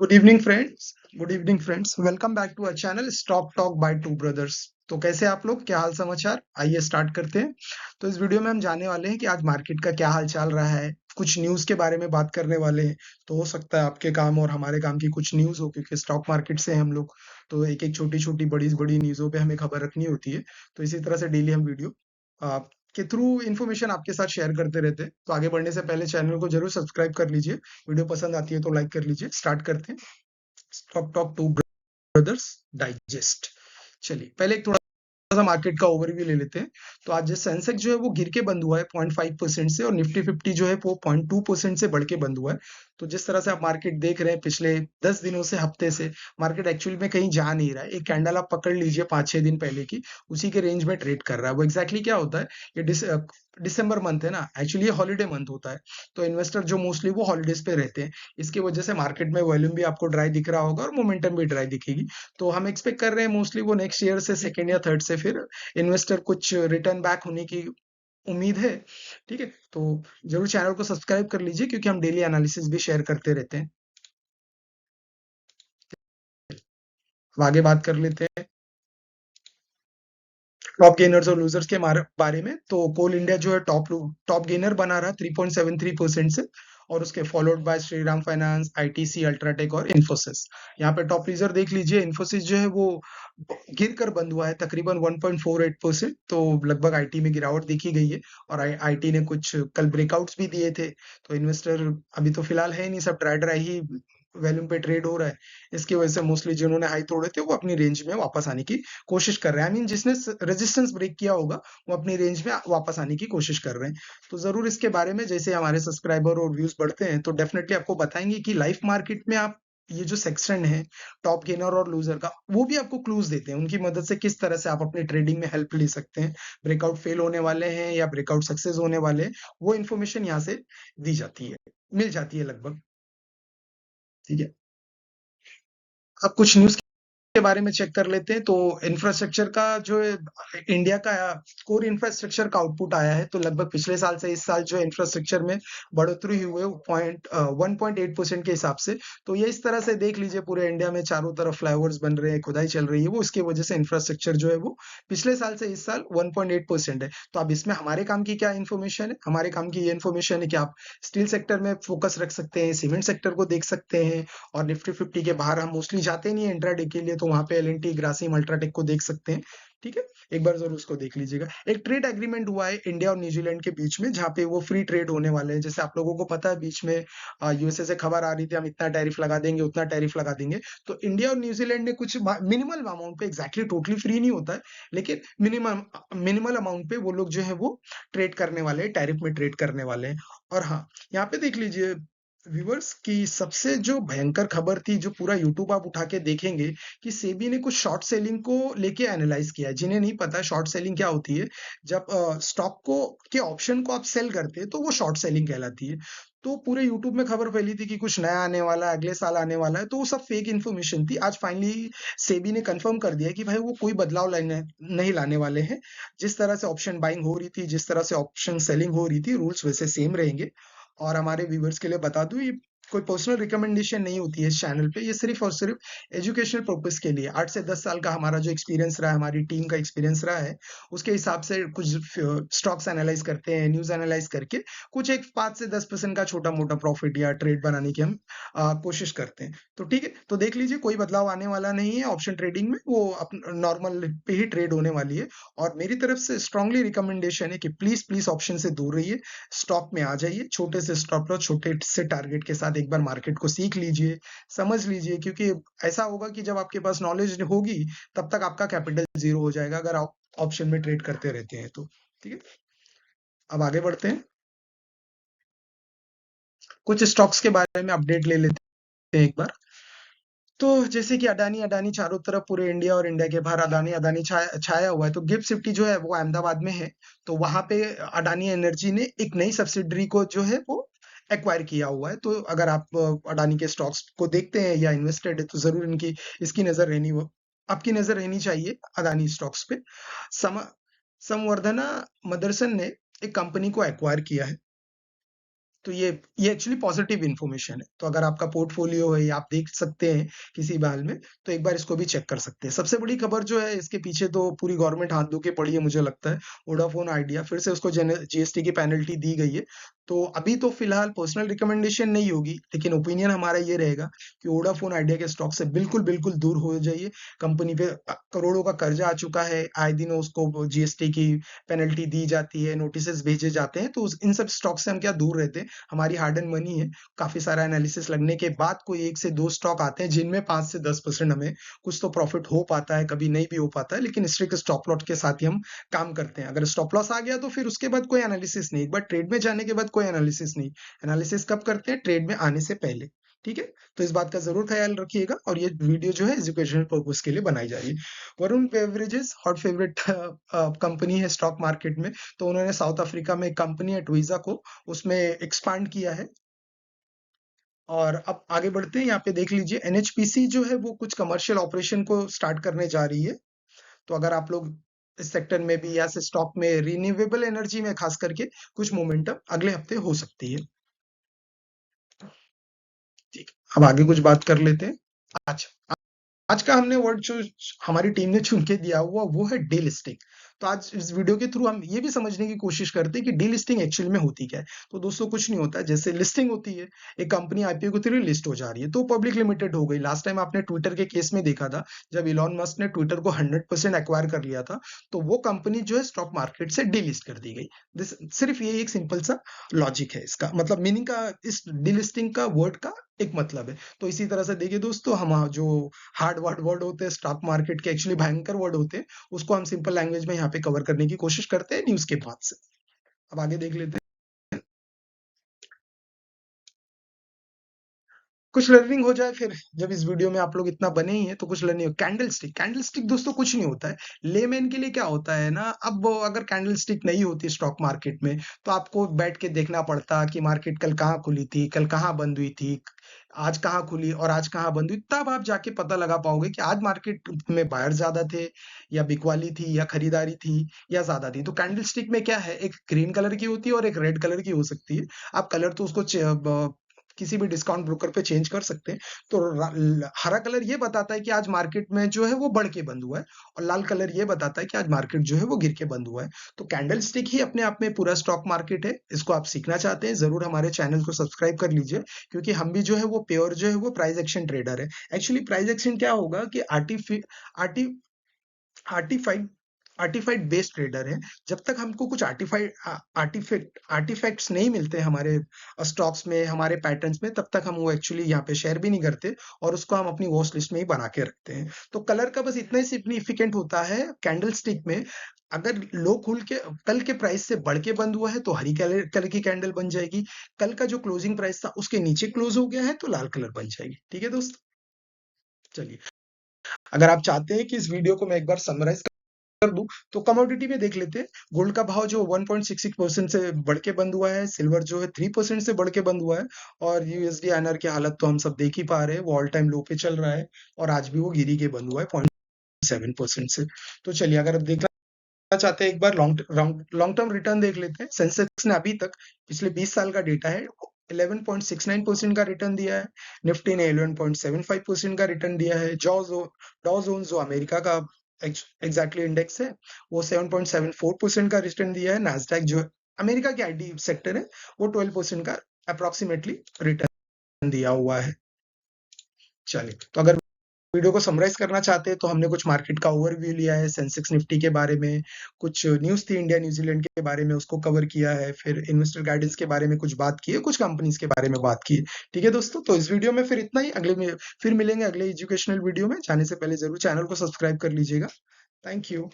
Good evening friends. Good evening friends, welcome back to our channel stock talk by two brothers. तो कैसे आप लोग, क्या हाल समाचार, आइए स्टार्ट करते हैं। तो इस वीडियो में हम जानने वाले हैं कि आज मार्केट का क्या हाल चल रहा है, कुछ न्यूज़ के बारे में बात करने वाले हैं। तो हो सकता है आपके काम और हमारे काम की कुछ न्यूज़ हो, क्योंकि स्टॉक मार्केट से हैं हम लोग। तो एक एक छोटी छोटी बड़ी बड़ी न्यूज़ों पे हमें खबर रखनी होती है। तो इसी तरह से डेली हम वीडियो के थ्रू इन्फॉर्मेशन आपके साथ शेयर करते रहते हैं। तो आगे बढ़ने से पहले चैनल को जरूर सब्सक्राइब कर लीजिए। वीडियो पसंद आती है तो लाइक कर लीजिए। स्टार्ट करते हैं stock talk two brothers digest. चलिए पहले एक थोड़ा सा मार्केट का ओवरव्यू ले लेते हैं। तो आज सेंसेक्स जो है वो गिर के बंद हुआ है 0.5% से, और निफ्टी 50 जो है वो 0.2% से बढ़ के बंद हुआ है। तो जिस तरह से आप मार्केट देख रहे हैं पिछले 10 दिनों से, हफ्ते से, मार्केट एक्चुअली में कहीं जा नहीं रहा है। एक कैंडल आप पकड़ लीजिए 5-6 दिन पहले की, उसी के रेंज में ट्रेड कर रहा है। वो एग्जैक्टली क्या होता है, ये दिसंबर मंथ है ना, एक्चुअली ये हॉलीडे मंथ होता है। तो इन्वेस्टर जो मोस्टली वो हॉलीडेज पे रहते हैं, इसकी वजह से मार्केट में वॉल्यूम भी आपको ड्राई दिख रहा होगा और मोमेंटम भी ड्राई दिखेगी। तो हम एक्सपेक्ट कर रहे हैं मोस्टली वो नेक्स्ट ईयर से सेकेंड या थर्ड से फिर इन्वेस्टर कुछ रिटर्न बैक होने की उम्मीद है। ठीक है, तो जरूर चैनल को सब्सक्राइब कर लीजिए, क्योंकि हम डेली एनालिसिस भी शेयर करते रहते हैं। अब आगे बात कर लेते हैं टॉप गेनर्स और लूजर्स के बारे में। तो कोल इंडिया जो है टॉप गेनर बना रहा 3.73% से, और उसके followed by Shriram finance, ITC, UltraTech और इन्फोसिस। यहाँ पे टॉप लीजर देख लीजिए, इन्फोसिस जो है वो गिर कर बंद हुआ है तकरीबन 1.48%। तो लगभग आईटी में गिरावट देखी गई है, और आईटी ने कुछ कल ब्रेकआउट्स भी दिए थे। तो इन्वेस्टर अभी तो फिलहाल है नहीं, सब ड्राई ड्राई ही वैल्यूम पे ट्रेड हो रहा है। इसकी वजह से मोस्टली जिन्होंने हाई तोड़े थे वो अपनी रेंज में वापस आने की कोशिश कर रहे हैं। आई मीन जिसने रेजिस्टेंस ब्रेक किया होगा वो अपनी रेंज में वापस आने की कोशिश कर रहे हैं। तो जरूर इसके बारे में जैसे हमारे सब्सक्राइबर और व्यूज बढ़ते हैं तो डेफिनेटली आपको बताएंगे कि लाइफ मार्केट में आप ये जो सेक्शन है टॉप गेनर और लूजर का, वो भी आपको क्लूज देते हैं। उनकी मदद से किस तरह से आप अपने ट्रेडिंग में हेल्प ले सकते हैं, ब्रेकआउट फेल होने वाले हैं या ब्रेकआउट सक्सेस होने वाले हैं, वो इन्फॉर्मेशन यहाँ से दी जाती है, मिल जाती है लगभग। ठीक है, अब कुछ न्यूज के बारे में चेक कर लेते हैं। तो इंफ्रास्ट्रक्चर का जो है, इंडिया का कोर इंफ्रास्ट्रक्चर का आउटपुट आया है। तो लगभग पिछले साल से इस साल जो इंफ्रास्ट्रक्चर में बढ़ोतरी हुई है 1.8% के हिसाब से। तो ये इस तरह से देख लीजिए, पूरे इंडिया में चारों तरफ फ्लाईओवर्स बन रहे हैं, खुदाई चल रही है, वो उसकी वजह से इंफ्रास्ट्रक्चर जो है वो पिछले साल से इस साल 1.8% है। तो अब इसमें हमारे काम की क्या इन्फॉर्मेशन है, हमारे काम की ये इन्फॉर्मेशन है कि आप स्टील सेक्टर में फोकस रख सकते हैं, सीमेंट सेक्टर को देख सकते हैं, और निफ्टी 50 के बाहर हम मोस्टली जाते नहीं है इंट्राडे के लिए, तो वहां पे एल&टी, ग्रासिम, अल्ट्राटेक को देख सकते हैं। ठीक है, एक बार जरूर उसको देख लीजिएगा। एक ट्रेड एग्रीमेंट हुआ है इंडिया और न्यूजीलैंड के बीच में, जहाँ पे वो फ्री ट्रेड होने वाले हैं। जैसे आप लोगों को पता है, बीच में यूएसए से खबर आ रही थी हम इतना टैरिफ लगा देंगे, उतना टैरिफ लगा देंगे। तो इंडिया और न्यूजीलैंड ने कुछ मिनिमल अमाउंट पे, एग्जैक्टली टोटली फ्री नहीं होता है, लेकिन मिनिमम मिनिमल अमाउंट पे वो लोग जो है वो ट्रेड करने वाले हैं, टैरिफ में ट्रेड करने वाले हैं। और हाँ, यहाँ पे देख लीजिए व्यूअर्स की सबसे जो भयंकर खबर थी, जो पूरा यूट्यूब आप उठा के देखेंगे, कि सेबी ने कुछ शॉर्ट सेलिंग को लेके एनालाइज किया है। जिन्हें नहीं पता शॉर्ट सेलिंग क्या होती है, जब स्टॉक को के ऑप्शन को आप सेल करते हैं तो वो शॉर्ट सेलिंग कहलाती है। तो पूरे यूट्यूब में खबर फैली थी कि कुछ नया आने वाला है, अगले साल आने वाला है, तो वो सब फेक इन्फॉर्मेशन थी। आज फाइनली सेबी ने कंफर्म कर दिया कि भाई वो कोई बदलाव लाने नहीं लाने वाले हैं। जिस तरह से ऑप्शन बाइंग हो रही थी, जिस तरह से ऑप्शन सेलिंग हो रही थी, रूल्स वैसे सेम रहेंगे। और हमारे व्यूवर्स के लिए बता दूं, ये कोई पर्सनल रिकमेंडेशन नहीं होती है इस चैनल पे, ये सिर्फ और सिर्फ एजुकेशनल पर्पस के लिए 8 से 10 साल का हमारा जो एक्सपीरियंस रहा है, हमारी टीम का एक्सपीरियंस रहा है, उसके हिसाब से कुछ स्टॉक्स एनालाइज करते हैं, न्यूज एनालाइज करके कुछ एक 5 से 10% का छोटा मोटा प्रॉफिट या ट्रेड बनाने की हम कोशिश करते हैं। तो ठीक है, तो देख लीजिए कोई बदलाव आने वाला नहीं है ऑप्शन ट्रेडिंग में, वो नॉर्मल पे ही ट्रेड होने वाली है। और मेरी तरफ से स्ट्रांगली रिकमेंडेशन है कि प्लीज प्लीज ऑप्शन से दूर रहिए, स्टॉक में आ जाइए, छोटे से स्टॉप लॉस, छोटे से टारगेट के साथ एक बार मार्केट को सीख लीजिए, समझ लीजिए। क्योंकि ऐसा होगा कि जब आपके पास नॉलेज होगी, तब तक आपका कैपिटल जीरो हो जाएगा, अगर आप ऑप्शन में ट्रेड करते रहते हैं तो। ठीक है, अब आगे बढ़ते हैं, कुछ स्टॉक्स के बारे में अपडेट ले लेते हैं एक बार। तो जैसे कि अडानी अडानी चारों तरफ पूरे इंडिया और इंडिया के बाहर अडानी अडानी छाया हुआ है। तो गिफ्ट सिटी जो है वो अहमदाबाद में है। तो वहां पे अडानी एनर्जी ने एक नई सब्सिडरी को जो है वो एक्वायर किया हुआ है। तो अगर आप अडानी के स्टॉक्स को देखते हैं या इन्वेस्टेड है, तो जरूर इनकी इसकी नजर रहनी वो आपकी नजर रहनी चाहिए अडानी स्टॉक्स पे। सम संवर्धना मदरसन ने एक कंपनी को एक्वायर किया है। तो ये एक्चुअली पॉजिटिव इन्फॉर्मेशन है। तो अगर आपका पोर्टफोलियो है या आप देख सकते हैं किसी भी हाल में, तो एक बार इसको भी चेक कर सकते हैं। सबसे बड़ी खबर जो है इसके पीछे तो पूरी गवर्नमेंट हाथ धो के पड़ी है मुझे लगता है। वोडाफोन आइडिया फिर से उसको जीएसटी की पेनल्टी दी गई है। तो अभी तो फिलहाल पर्सनल रिकमेंडेशन नहीं होगी, लेकिन ओपिनियन हमारा ये रहेगा कि वोडाफोन आइडिया के स्टॉक से बिल्कुल बिल्कुल दूर हो जाइए। कंपनी पे करोड़ों का कर्जा आ चुका है, आए दिन उसको जीएसटी की पेनल्टी दी जाती है, नोटिसेस भेजे जाते हैं, तो इन सब स्टॉक से हम क्या दूर रहते हैं। हमारी हार्ड एंड मनी है। काफी सारा एनालिसिस लगने के बाद कोई 1 से 2 स्टॉक आते हैं जिनमें 5 से 10% हमें कुछ तो प्रॉफिट हो पाता है, कभी नहीं भी हो पाता है, लेकिन स्ट्रिक्ट स्टॉप लॉस के साथ ही हम काम करते हैं। अगर स्टॉप लॉस आ गया तो फिर उसके बाद कोई एनालिसिस नहीं, एक बार ट्रेड में जाने के बाद कोई एनालिसिस नहीं। एनालिसिस कब करते हैं? ट्रेड में आने से पहले। ठीक है, तो इस बात का जरूर ख्याल रखिएगा। और ये वीडियो जो है एजुकेशनल पर्पज के लिए बनाई जा रही है। Varun beverages hot favourite company है स्टॉक मार्केट में। तो उन्होंने साउथ अफ्रीका में एक कंपनी है ट्वीजा को, उसमें एक्सपांड किया है। और अब आगे बढ़ते हैं, यहाँ पे देख लीजिए एनएचपीसी जो है वो कुछ कमर्शियल ऑपरेशन को स्टार्ट करने जा रही है। तो अगर आप लोग इस सेक्टर में भी या स्टॉक में रिन्यूएबल एनर्जी में खास करके कुछ मोमेंटम अगले हफ्ते हो सकती है। ठीक, अब आगे कुछ बात कर लेते हैं। अच्छा, आज का हमने वर्ड जो हमारी टीम ने चुन के दिया हुआ वो है डीलिस्टिंग। तो आज इस वीडियो के थ्रू हम ये भी समझने की कोशिश करते हैं कि डीलिस्टिंग एक्चुअल में होती क्या है। तो दोस्तों कुछ नहीं होता, जैसे लिस्टिंग होती है, एक कंपनी आईपीओ के थ्रू लिस्ट हो जा रही है तो पब्लिक लिमिटेड हो गई। लास्ट टाइम आपने ट्विटर के केस में देखा था, जब इलॉन मस्क ने ट्विटर को 100% एक्वायर कर लिया था, तो वो कंपनी जो है स्टॉक मार्केट से डीलिस्ट कर दी गई। सिर्फ ये एक सिंपल सा लॉजिक है, इसका मतलब मीनिंग का, इस डीलिस्टिंग का वर्ड का एक मतलब है। तो इसी तरह से देखिए दोस्तों, हम जो हार्ड वर्ड वर्ड होते हैं स्टॉक मार्केट के, एक्चुअली भयंकर वर्ड होते हैं, उसको हम सिंपल लैंग्वेज में यहाँ पे कवर करने की कोशिश करते हैं न्यूज के बाद से। अब आगे देख लेते हैं। कुछ लर्निंग हो जाए फिर, जब इस वीडियो में आप लोग इतना बने ही हैं तो कुछ लर्निंग हो। कैंडलस्टिक, कैंडलस्टिक दोस्तों कुछ नहीं होता है। लेमैन के लिए क्या होता है ना, अब वो अगर कैंडलस्टिक नहीं होती स्टॉक मार्केट में, तो आपको बैठ के देखना पड़ता कि मार्केट कल कहाँ खुली थी, कल कहाँ बंद हुई थी, आज कहाँ खुली और आज कहाँ बंद हुई, तब आप जाके पता लगा पाओगे कि आज मार्केट में बायर ज्यादा थे या बिकवाली थी या खरीदारी थी या ज्यादा थी। तो कैंडलस्टिक में क्या है, एक ग्रीन कलर की होती है और एक रेड कलर की हो सकती है। आप कलर तो उसको किसी भी डिस्काउंट ब्रोकर पे चेंज कर सकते हैं। तो हरा कलर ये बताता है कि आज मार्केट में जो है वो बढ़ के बंद हुआ है, और लाल कलर ये बताता है कि आज मार्केट जो है वो गिर के बंद हुआ है। तो कैंडल स्टिक ही अपने आप में पूरा स्टॉक मार्केट है। इसको आप सीखना चाहते हैं, जरूर हमारे चैनल को सब्सक्राइब कर लीजिए, क्योंकि हम भी जो है वो प्योर जो है वो प्राइस एक्शन ट्रेडर है। एक्चुअली प्राइस एक्शन क्या होगा कि आर्टी आर्टिफाइड आर्टिफाइड बेस्ड ट्रेडर है। जब तक हमको कुछ आर्टिफैक्ट्स नहीं मिलते हमारे स्टॉक्स में, हमारे पैटर्न्स में, तब तक हम वो एक्चुअली यहाँ पे शेयर भी नहीं करते, और उसको हम अपनी वॉच लिस्ट में ही बना के रखते हैं। तो कलर का बस इतना ही सिग्निफिकेंट होता है कैंडल स्टिक में। अगर लो खुल के कल के प्राइस से बढ़ के बंद हुआ है तो हरी कलर की कैंडल बन जाएगी। कल का जो क्लोजिंग प्राइस था उसके नीचे क्लोज हो गया है तो लाल कलर बन जाएगी। ठीक है दोस्त, चलिए, अगर आप चाहते हैं कि इस वीडियो को मैं एक बार समराइज कर दूं, तो कमोडिटी में देख लेते हैं। गोल्ड का भाव जो 1.66% से बढ़ के बंद हुआ है, सिल्वर जो है 3% से बढ़ के बंद हुआ है, और यूएसडी आईएनआर की हालत तो हम सब देख ही पा रहे हैं, वो ऑल टाइम लो पे चल रहा है, और आज भी वो गिरी के बंद हुआ है 0.7% से। तो चलिए, अगर आप देखना चाहते हैं एक बार लॉन्ग टर्म रिटर्न देख लेते हैं। सेंसेक्स ने अभी तक पिछले 20 साल का डेटा है 11.69% का रिटर्न दिया है। निफ्टी ने 11.75% का रिटर्न दिया है। डॉ जोन्स जो अमेरिका का एग्जैक्टली इंडेक्स है, वो 7.74% का रिटर्न दिया है। नैस्डैक जो अमेरिका की आईटी सेक्टर है, वो 12% का अप्रोक्सीमेटली रिटर्न दिया हुआ है। चलिए, तो अगर वीडियो को समराइज करना चाहते हैं तो हमने कुछ मार्केट का ओवरव्यू लिया है, सेंसेक्स निफ्टी के बारे में, कुछ न्यूज़ थी इंडिया न्यूजीलैंड के बारे में, उसको कवर किया है, फिर इन्वेस्टर गाइडेंस के बारे में कुछ बात की है, कुछ कंपनीज के बारे में बात की है। ठीक है दोस्तों, तो इस वीडियो में फिर इतना ही। अगले में फिर मिलेंगे अगले एजुकेशनल वीडियो में। जाने से पहले जरूर चैनल को सब्सक्राइब कर लीजिएगा। Thank you.